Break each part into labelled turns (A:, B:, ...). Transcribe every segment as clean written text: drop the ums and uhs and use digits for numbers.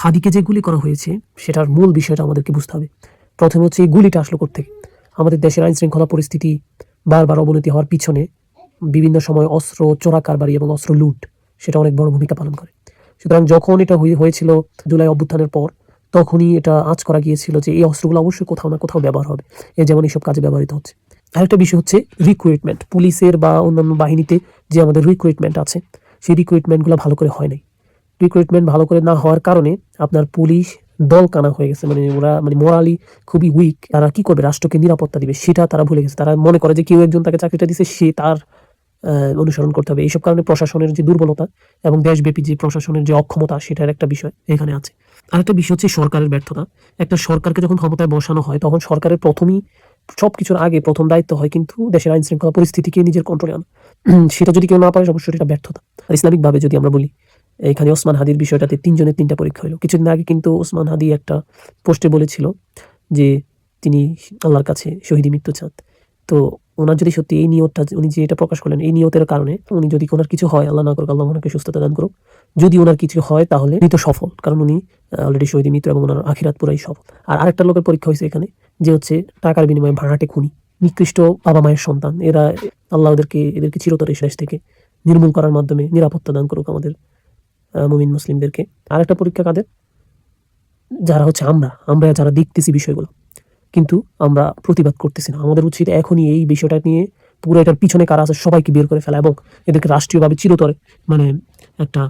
A: হাদিকে যে গুলি করা হয়েছে সেটার মূল বিষয়টা আমাদেরকে বুঝতে হবে। প্রথমে হচ্ছে এই গুলিটা আসলো কোত্থেকে। আমাদের দেশের আইন শৃঙ্খলা পরিস্থিতি বারবার অবনতি হওয়ার পিছনে বিভিন্ন সময় অস্ত্র চোরা কারবারি এবং অস্ত্র লুট সেটা অনেক বড় ভূমিকা পালন করে। সুতরাং যখন এটা হয়েছিল জুলাই অভ্যুত্থানের পর, তখনই এটা আঁচ করা গিয়েছিল যে এই অস্ত্রগুলো অবশ্যই কোথাও না কোথাও ব্যবহার হবে, যেমন এইসব কাজে ব্যবহৃত হচ্ছে। আরেকটা বিষয় হচ্ছে রিক্রুটমেন্ট। পুলিশের বা অন্যান্য বাহিনীতে যে আমাদের রিক্রুটমেন্ট আছে, সেই রিক্রুটমেন্টগুলো ভালো করে হয় নাই। রিক্রুটমেন্ট ভালো করে না হওয়ার কারণে আপনার পুলিশ দল কানা হয়ে গেছে। ওরা মোরালি খুবই উইক। তারা কি করবে, রাষ্ট্রকে নিরাপত্তা দিবে সেটা তারা ভুলে গেছে। তারা মনে করে যে কেউ একজন তাকে চাকরিটা দিছে, সে তার অনুসরণ করতে হবে। এইসব কারণে প্রশাসনের যে দুর্বলতা এবং দেশব্যাপী যে প্রশাসনের যে অক্ষমতা, সেটার একটা বিষয় এখানে আছে। আরেকটা বিষয় হচ্ছে সরকারের ব্যর্থতা। একটা সরকারকে যখন ক্ষমতায় বসানো হয়, তখন সরকারের সবকিছুর আগে প্রথম দায়িত্ব হয় কিন্তু দেশের আইন শৃঙ্খলা পরিস্থিতিকে নিজের কন্ট্রোলে আনা। সেটা যদি কেউ না পারে, অবশ্যই এটা ব্যর্থতা। আর ইসলামিকভাবে যদি আমরা বলি, এখানে ওসমান হাদির বিষয়টাতে 3 জনের 3টা পরীক্ষা হলো। কিছুদিন আগে কিন্তু ওসমান হাদি একটা পোস্টে বলেছিল যে তিনি আল্লাহর কাছে শহীদি মৃত্যু চান। তো ওনার যদি সত্যি এই নিয়তটা, উনি যে এটা প্রকাশ করলেন, এই নিয়তের কারণে উনি যদি ওনার কিছু হয়, আল্লাহ না করুক, আল্লাহ ওনাকে সুস্থতা দান করুক, যদি ওনার কিছু হয় তাহলে উনি তো সফল, কারণ উনি অলরেডি শহীদি মৃত্যু এবং ওনার আখিরাত পুরাই সফল। আর আরেকটা লোকের পরীক্ষা হয়েছে এখানে, যে হচ্ছে টাকার বিনিময়ে ভাড়াটে খুনি, নিকৃষ্ট বাবা মায়ের সন্তান। আল্লাহ এদেরকে চিরতরে শেষ থেকে নির্মূল করার মাধ্যমে নিরাপত্তা দান করুক আমাদের মুমিন মুসলিমদেরকে। আরেকটা পরীক্ষা কাদের, যারা হচ্ছে আমরা যারা দেখতেছি বিষয়গুলো কিন্তু আমরা প্রতিবাদ করতেছি না। আমাদের উচিত এখনই এই বিষয়টা নিয়ে পুরো এটার পিছনে কারা আছে সবাইকে বের করে ফেলা এবং এদেরকে রাষ্ট্রীয়ভাবে চিরতরে একটা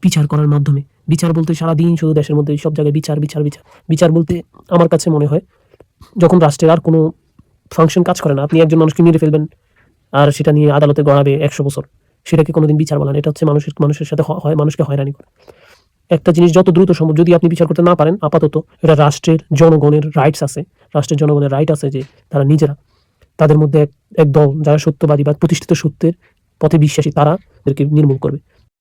A: বিচার করার মাধ্যমে, বিচার বলতে সারাদিন শুধু দেশের মধ্যে সব জায়গায় বিচার বিচার বিচার বিচার বলতে আমার কাছে মনে হয় যখন রাষ্ট্রের আর কোনো ফাংশন কাজ করে না, আপনি একজন মানুষকে মেরে ফেলবেন আর সেটা নিয়ে আদালতে গড়াবে 100 বছর, সেটাকে কোনোদিন বিচার বলা না। এটা হচ্ছে মানুষের সাথে মানুষকে হয়রানি করে। একটা জিনিস যত দ্রুত সম্ভব যদি আপনি বিচার করতে না পারেন, আপাতত এটা রাষ্ট্রের জনগণের রাইটস আছে, রাষ্ট্রের জনগণের রাইট আছে যে তারা নিজেরা, তাদের মধ্যে এক দল যারা সত্যবাদী বা প্রতিষ্ঠিত সত্যের পথে বিশ্বাসী, তারা এদেরকে নির্মূল করবে।